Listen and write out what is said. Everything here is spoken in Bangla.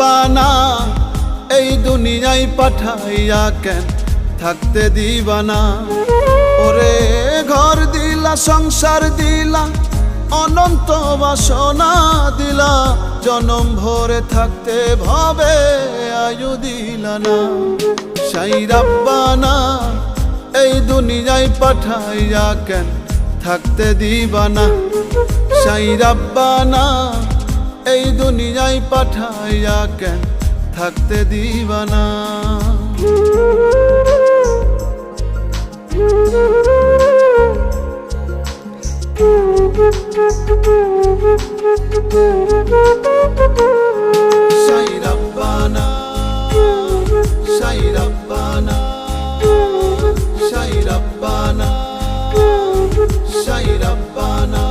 রাব্বানা এই দুনিয়ায় পাঠাইয়া কেন থাকতে দিবানা। ওরে ঘর দিলা সংসার দিলা অনন্ত বাসনা দিলা, জনম ভরে থাকতে ভবে আয়ু দিলা না। সাই রাব্বানা এই দুনিয়ায় পাঠাইয়া কেন থাকতে দিবানা। সাই রাব্বানা এই দুনিয়ায় পাঠাইয়া কেন থাকতে দিবানা। সাই রাব্বানা সাই রাব্বানা সাই রাব্বানা সাই রাব্বানা।